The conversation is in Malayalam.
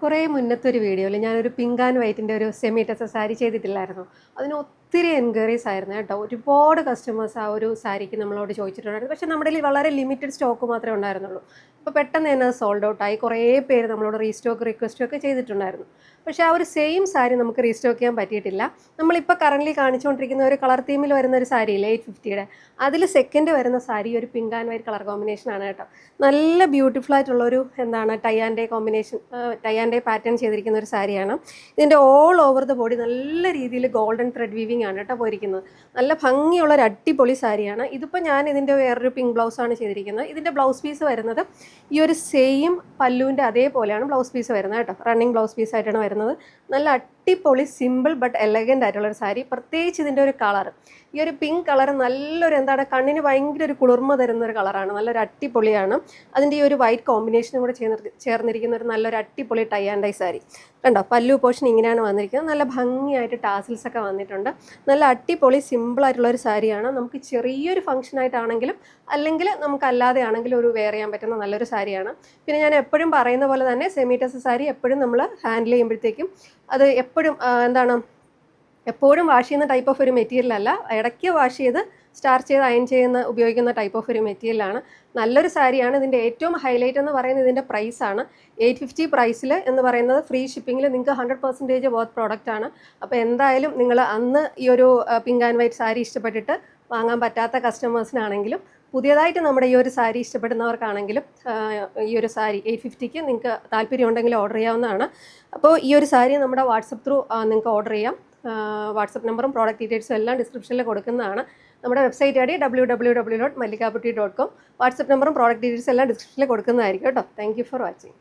കുറേ മുന്നത്തെ ഒരു വീഡിയോയിൽ ഞാനൊരു പിങ്ക് ആൻഡ് വൈറ്റിൻ്റെ ഒരു സെമി ടെസർ സാരി ചെയ്തിട്ടില്ലായിരുന്നു. അതിന് ഒത്തിരി എൻക്വയറീസ് ആയിരുന്നു കേട്ടോ. ഒരുപാട് കസ്റ്റമേഴ്സ് ആ ഒരു സാരിക്ക് നമ്മളോട് ചോദിച്ചിട്ടുണ്ടായിരുന്നു. പക്ഷേ നമ്മുടെ കയ്യിൽ വളരെ ലിമിറ്റഡ് സ്റ്റോക്ക് മാത്രമേ ഉണ്ടായിരുന്നുള്ളൂ. അപ്പോൾ പെട്ടെന്ന് തന്നെ അത് സോൾഡ് ഔട്ടായി. കുറേ പേര് നമ്മളോട് റീസ്റ്റോക്ക് റിക്വസ്റ്റ് ഒക്കെ ചെയ്തിട്ടുണ്ടായിരുന്നു. പക്ഷേ ആ ഒരു സെയിം സാരി നമുക്ക് റീസ്റ്റോക്ക് ചെയ്യാൻ പറ്റിയിട്ടില്ല. നമ്മളിപ്പോൾ കറൻ്റ്ലി കാണിച്ചുകൊണ്ടിരിക്കുന്ന ഒരു കളർ തീമിൽ വരുന്ന ഒരു സാരിയില്ലേ 850യുടെ, അതിൽ സെക്കൻഡ് വരുന്ന സാരി ഒരു പിങ്ക് ആൻഡ് വൈറ്റ് കളർ കോമ്പിനേഷനാണ് കേട്ടോ. നല്ല ബ്യൂട്ടിഫുൾ ആയിട്ടുള്ളൊരു tie and dye combination, tie and dye pattern ചെയ്തിരിക്കുന്ന ഒരു സാരിയാണ്. ഇതിൻ്റെ ഓൾ ഓവർ ദ ബോഡി നല്ല രീതിയിൽ ഗോൾഡൻ ത്രെഡ് വീവിംഗ് ആണ് കേട്ടോ പോയിരിക്കുന്നത്. നല്ല ഭംഗിയുള്ള ഒരു അടിപൊളി സാരിയാണ്. ഇതിപ്പോൾ ഞാൻ ഇതിൻ്റെ വേറൊരു പിങ്ക് ബ്ലൗസാണ് ചെയ്തിരിക്കുന്നത്. ഇതിൻ്റെ ബ്ലൗസ് പീസ് വരുന്നത് ഈ ഒരു സെയിം പല്ലുവിൻ്റെ അതേപോലെയാണ് ബ്ലൗസ് പീസ് വരുന്നത് കേട്ടോ. റണ്ണിങ് ബ്ലൗസ് പീസായിട്ടാണ് വരുന്നത്. നല്ല അടിപൊളി സിമ്പിൾ ബട്ട് എലഗൻ്റ് ആയിട്ടുള്ളൊരു സാരി. പ്രത്യേകിച്ച് ഇതിൻ്റെ ഒരു കളർ, ഈ ഒരു പിങ്ക് കളർ നല്ലൊരു കണ്ണിന് ഭയങ്കര ഒരു കുളിർമ തരുന്ന ഒരു കളറാണ്. നല്ലൊരു അടിപൊളിയാണ്. അതിൻ്റെ ഈ ഒരു വൈറ്റ് കോമ്പിനേഷനും കൂടെ ചേർന്നിരിക്കുന്ന ഒരു നല്ലൊരു അടിപൊളി ടൈ ആൻഡ് ഡൈ സാരി കണ്ടോ. പല്ലു പോർഷൻ ഇങ്ങനെയാണ് വന്നിരിക്കുന്നത്. നല്ല ഭംഗിയായിട്ട് ടാസിൽസ് ഒക്കെ വന്നിട്ടുണ്ട്. നല്ല അടിപൊളി സിമ്പിളായിട്ടുള്ളൊരു സാരിയാണ്. നമുക്ക് ചെറിയൊരു ഫംഗ്ഷനായിട്ടാണെങ്കിലും അല്ലെങ്കിൽ നമുക്കല്ലാതെ ആണെങ്കിലും ഒരു വെയർ ചെയ്യാൻ പറ്റുന്ന നല്ലൊരു സാരിയാണ്. പിന്നെ ഞാൻ എപ്പോഴും പറയുന്ന പോലെ തന്നെ സെമി ടെസർ സാരി എപ്പോഴും നമ്മൾ ഹാൻഡിൽ ചെയ്യുമ്പോഴത്തേക്കും അത് എപ്പോഴും വാഷ് ചെയ്യുന്ന ടൈപ്പ് ഓഫ് ഒരു മെറ്റീരിയൽ അല്ല. ഇടയ്ക്ക് വാഷ് ചെയ്ത് സ്റ്റാർച്ച് ചെയ്ത് അയൺ ഉപയോഗിക്കുന്ന ടൈപ്പ് ഓഫ് ഒരു മെറ്റീരിയലാണ്. നല്ലൊരു സാരിയാണ്. ഇതിൻ്റെ ഏറ്റവും ഹൈലൈറ്റ് എന്ന് പറയുന്നത് ഇതിൻ്റെ പ്രൈസാണ്. 850 പ്രൈസിൽ എന്ന് പറയുന്നത് ഫ്രീ ഷിപ്പിങ്ങിൽ നിങ്ങൾക്ക് 100% വർത്ത് പ്രോഡക്റ്റ് ആണ്. അപ്പോൾ എന്തായാലും നിങ്ങൾ അന്ന് ഈ ഒരു പിങ്ക് ആൻഡ് വൈറ്റ് സാരി ഇഷ്ടപ്പെട്ടിട്ട് വാങ്ങാൻ പറ്റാത്ത കസ്റ്റമേഴ്സിനാണെങ്കിലും പുതിയതായിട്ട് നമ്മുടെ ഈ ഒരു സാരി ഇഷ്ടപ്പെടുന്നവർക്കാണെങ്കിലും ഈ ഒരു സാരി 850ക്ക് നിങ്ങൾക്ക് താല്പര്യം ഉണ്ടെങ്കിൽ ഓർഡർ ചെയ്യാവുന്നതാണ്. അപ്പോൾ ഈ ഒരു സാരി നമ്മുടെ വാട്സപ്പ് ത്രൂ നിങ്ങൾക്ക് ഓർഡർ ചെയ്യാം. വാട്സപ്പ് നമ്പറും പ്രോഡക്റ്റ് ഡീറ്റെയിൽസും എല്ലാം ഡിസ്ക്രിപ്ഷനിൽ കൊടുക്കുന്നതാണ്. നമ്മുടെ website I D www.mallikaboutique.com. WhatsApp നമ്പറും പ്രോഡക്റ്റ് ഡീറ്റെയിൽസ് എല്ലാം ഡിസ്ക്രിപ്ഷനിൽ കൊടുക്കുന്നതായിരിക്കും കേട്ടോ. Thank you for watching.